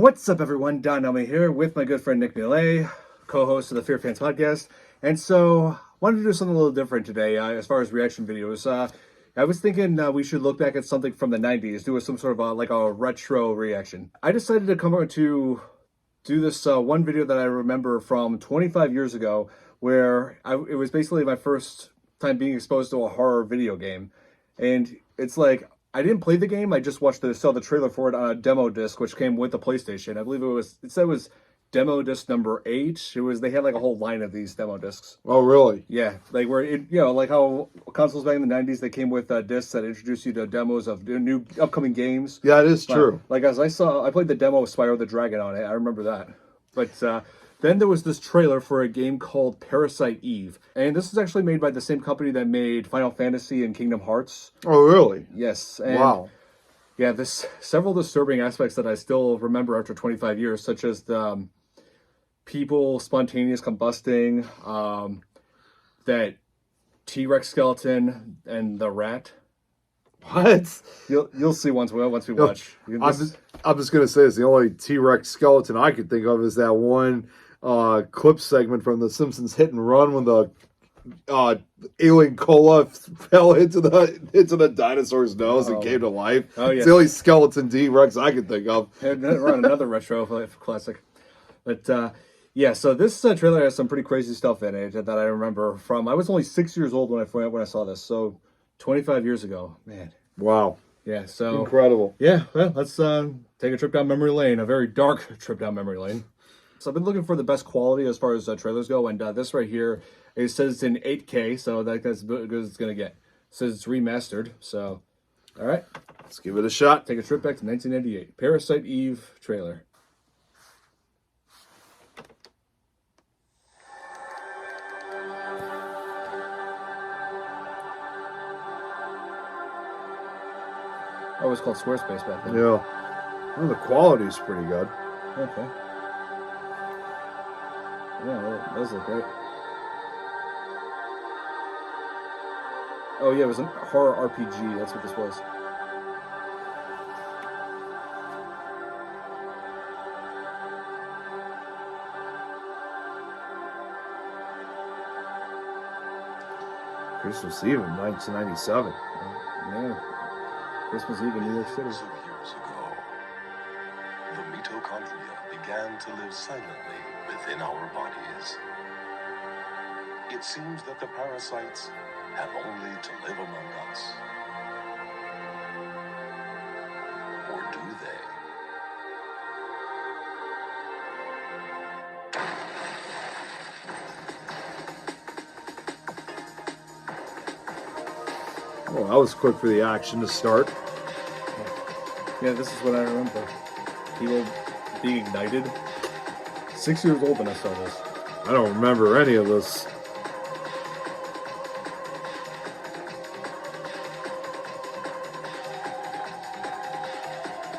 What's up, everyone? Don Elmi here with my good friend Nick Millet, co-host of the Fear Fans podcast. And so, wanted to do something a little different today as far as reaction videos. I was thinking we should look back at something from the 90s, do some sort of like a retro reaction. I decided to come out to do this one video that I remember from 25 years ago, where it was basically my first time being exposed to a horror video game. And it's like, I didn't play the game. I just watched the trailer for it on a demo disc, which came with the PlayStation. I believe it said it was demo disc number 8. They had like a whole line of these demo discs. Oh, really? Yeah, like like how consoles back in the 90s, they came with discs that introduced you to demos of new upcoming games. Yeah, it is true. Like as I played the demo of Spyro the Dragon on it. I remember that. But then there was this trailer for a game called Parasite Eve. And this is actually made by the same company that made Final Fantasy and Kingdom Hearts. Oh, really? Yes. And wow. Yeah, there's several disturbing aspects that I still remember after 25 years, such as the people spontaneous combusting, that T-Rex skeleton, and the rat. What? You'll see once we watch. I'm just gonna say, it's the only T-Rex skeleton I could think of is that one clip segment from The Simpsons Hit and Run when the alien cola fell into the dinosaur's nose and came to life. Oh, yeah. It's the only skeleton T-Rex I could think of. Run another retro classic. But yeah, so this trailer has some pretty crazy stuff in it that I remember from. I was only 6 years old when I saw this, so 25 years ago, man. Wow. Yeah, so incredible. Yeah, well, let's take a trip down memory lane, a very dark trip down memory lane. So I've been looking for the best quality as far as trailers go, and this right here, it says it's in 8K, so that's as good as it's gonna get. It says it's remastered, so all right, let's give it a shot. Take a trip back to 1998. Parasite Eve trailer. Oh, it was called Squarespace back then. Yeah. Well, the quality's pretty good. Okay. Yeah, that does look great. Oh yeah, it was a horror RPG. That's what this was. Christmas Eve in 1997. Yeah. Christmas Eve in New York City. Years ago, the mitochondria began to live silently within our bodies. It seems that the parasites have only to live among us. Or do they? Well, that was quick for the action to start. Yeah, this is what I remember. People being ignited. 6 years old when I saw this. I don't remember any of this.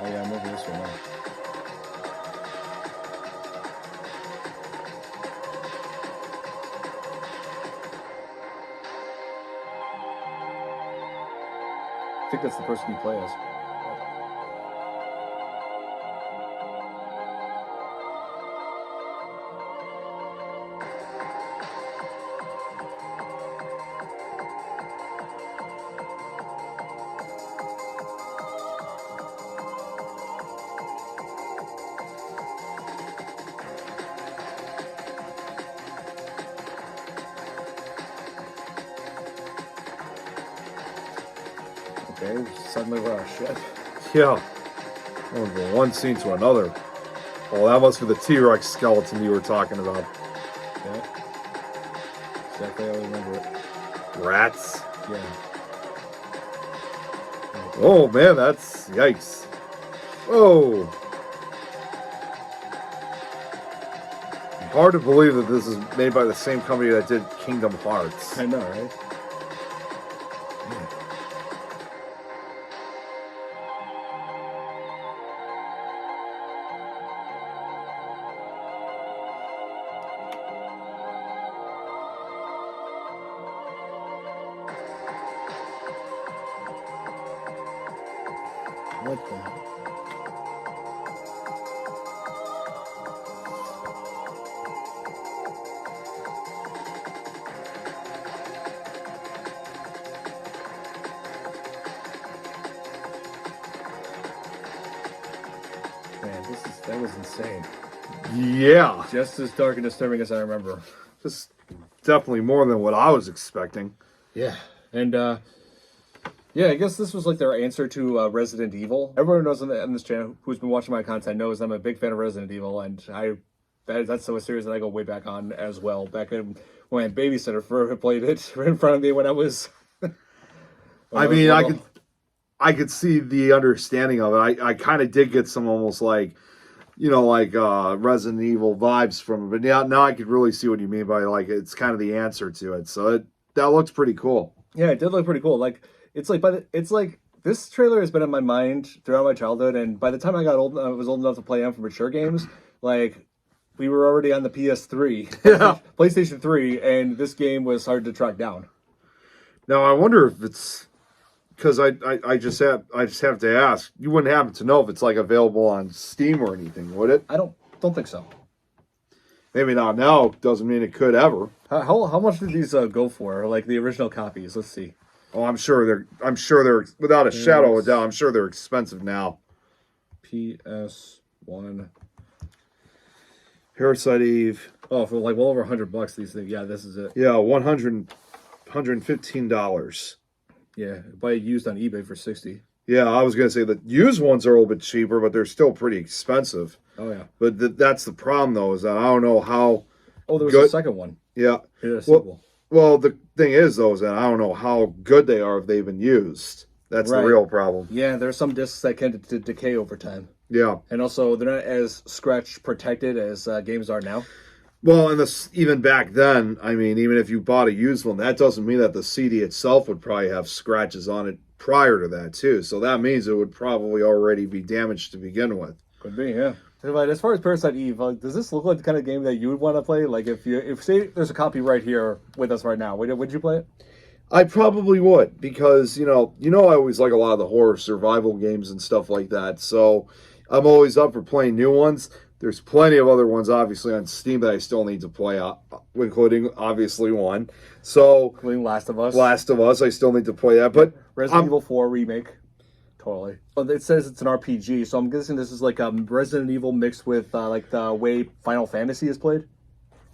Oh yeah, I remember this one now. I think that's the person you play as. Okay, suddenly we're out of shit. Yeah. Going from one scene to another. Oh, that must be the T-Rex skeleton you were talking about. Yeah. Exactly how I remember it. Rats. Yeah. Oh, man, that's... Yikes. Oh. Hard to believe that this is made by the same company that did Kingdom Hearts. I know, right? What the hell? Man, that was insane. Yeah, Just as dark and disturbing as I remember. just definitely more than what I was expecting. Yeah, and yeah, I guess this was like their answer to Resident Evil. Everyone knows on this channel who's been watching my content knows I'm a big fan of Resident Evil, and that's so a series that I go way back on as well. Back when my babysitter played it right in front of me when I was. I mean, I could see the understanding of it. I kind of did get some almost like, Resident Evil vibes from it. But now I could really see what you mean by like it's kind of the answer to it. So that looks pretty cool. Yeah, it did look pretty cool. Like it's like this trailer has been in my mind throughout my childhood, and by the time I was old enough to play for mature games, like we were already on the PS3, Yeah. PlayStation 3, and this game was hard to track down. Now I wonder if it's because I just have to ask. You wouldn't happen to know if it's like available on Steam or anything, would it? I don't think so. Maybe not now. Doesn't mean it could ever. How much did these go for? Like the original copies? Let's see. Oh, I'm sure they're without a shadow of a doubt. I'm sure they're expensive now. PS1 Parasite Eve. Oh, for like well over $100 these things. Yeah, this is it. Yeah, $115. Yeah, buy it used on eBay for $60. Yeah, I was gonna say the used ones are a little bit cheaper, but they're still pretty expensive. Oh yeah. But that's the problem though, is that I don't know how. Oh, there was good, a second one. Yeah. A sequel. Well, the thing is though, is that I don't know how good they are if they've been used. That's Right. the real problem. Yeah, there's some discs that tend to decay over time. Yeah. And also, they're not as scratch protected as games are now. Well, and even back then, I mean, even if you bought a used one, that doesn't mean that the CD itself would probably have scratches on it prior to that too. So that means it would probably already be damaged to begin with. Could be, yeah. But as far as Parasite Eve, does this look like the kind of game that you would want to play? Like, if say there's a copy right here with us right now, would you play it? I probably would because I always like a lot of the horror survival games and stuff like that. So I'm always up for playing new ones. There's plenty of other ones, obviously, on Steam that I still need to play, including, obviously, one. So, Including Last of Us. Last of Us, I still need to play that. But Resident Evil 4 remake. Totally. Well, it says it's an RPG, so I'm guessing this is like Resident Evil mixed with like the way Final Fantasy is played.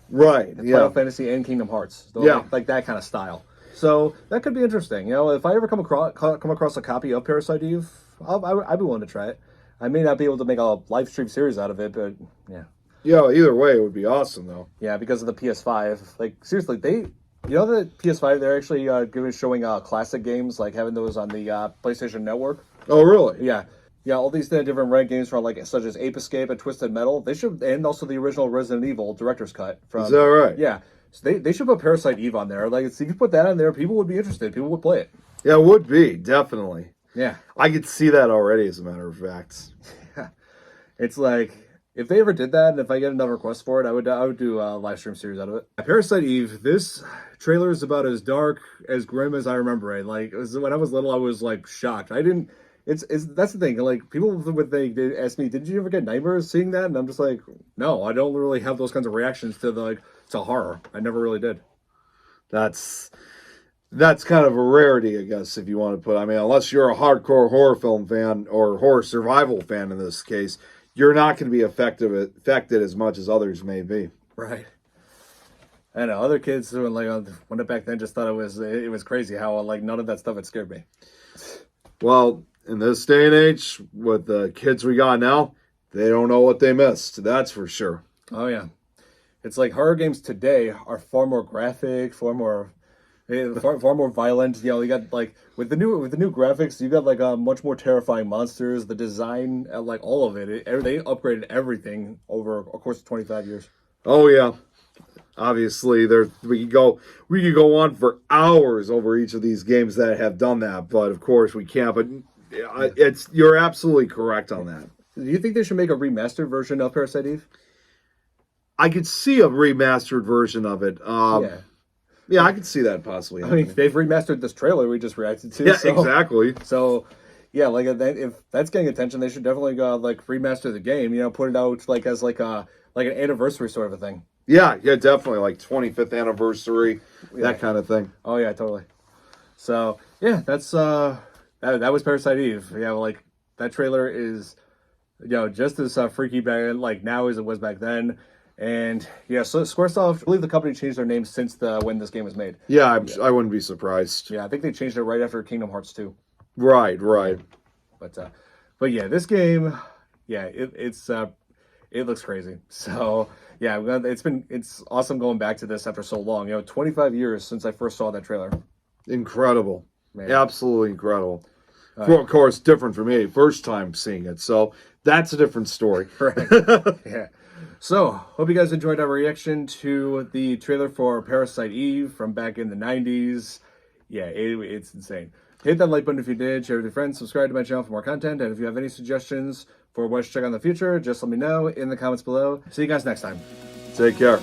Right, yeah. Final Fantasy and Kingdom Hearts. So Yeah. like that kind of style. So that could be interesting. If I ever come across a copy of Parasite Eve, I'd be willing to try it. I may not be able to make a live stream series out of it, but yeah. Yeah, either way, it would be awesome, though. Yeah, because of the PS5. Like, seriously, the PS5, they're actually showing classic games, like having those on the PlayStation Network. Oh, really? Yeah. Yeah, all these different red games from such as Ape Escape and Twisted Metal. They should, and also the original Resident Evil director's cut. Is that right? Yeah. So they should put Parasite Eve on there. Like, so you could put that on there, people would be interested. People would play it. Yeah, it would be, definitely. Yeah. I could see that already, as a matter of fact. It's like, if they ever did that, and if I get enough requests for it, I would do a live stream series out of it. Parasite Eve, this trailer is about as dark, as grim as I remember it. Like, when I was little, I was like shocked. That's the thing. Like, people would they ask me, "Did you ever get nightmares seeing that?" And I'm just like, no, I don't really have those kinds of reactions to horror. I never really did. That's kind of a rarity, I guess, if you want to put. I mean, unless you're a hardcore horror film fan or horror survival fan in this case, you're not going to be affected as much as others may be. Right. I know other kids when back then just thought it was crazy how none of that stuff had scared me. Well, in this day and age, with the kids we got now, they don't know what they missed. That's for sure. Oh yeah, it's like horror games today are far more graphic, far more violent. You got with the new graphics, you got much more terrifying monsters. The design, all of it, they upgraded everything over a course of 25 years. Oh yeah. Obviously, we could go on for hours over each of these games that have done that, but of course we can't. But you're absolutely correct on that. Do you think they should make a remastered version of Parasite Eve? I could see a remastered version of it. Yeah, I could see that possibly happening. I mean, they've remastered this trailer we just reacted to. Yeah, so, exactly. So, yeah, if that's getting attention, they should definitely go remaster the game. Put it out as an anniversary sort of a thing. Yeah, definitely 25th anniversary, that kind of thing. Oh yeah, totally. So yeah, that's that was Parasite Eve. Yeah, that trailer is just as freaky back like now as it was back then. And yeah, so Squaresoft, I believe the company changed their name since when this game was made. Yeah, I wouldn't be surprised. Yeah, I think they changed it right after Kingdom Hearts 2. Right. But yeah, this game, yeah, it looks crazy. So yeah, it's awesome going back to this after so long. 25 years since I first saw that trailer. Incredible. Man. Absolutely incredible. Of course, different for me. First time seeing it. So that's a different story. Right. Yeah. So, hope you guys enjoyed our reaction to the trailer for Parasite Eve from back in the 90s. Yeah, it's insane. Hit that like button if you did, share with your friends, subscribe to my channel for more content, and if you have any suggestions for what to check out in the future, just let me know in the comments below. See you guys next time. Take care.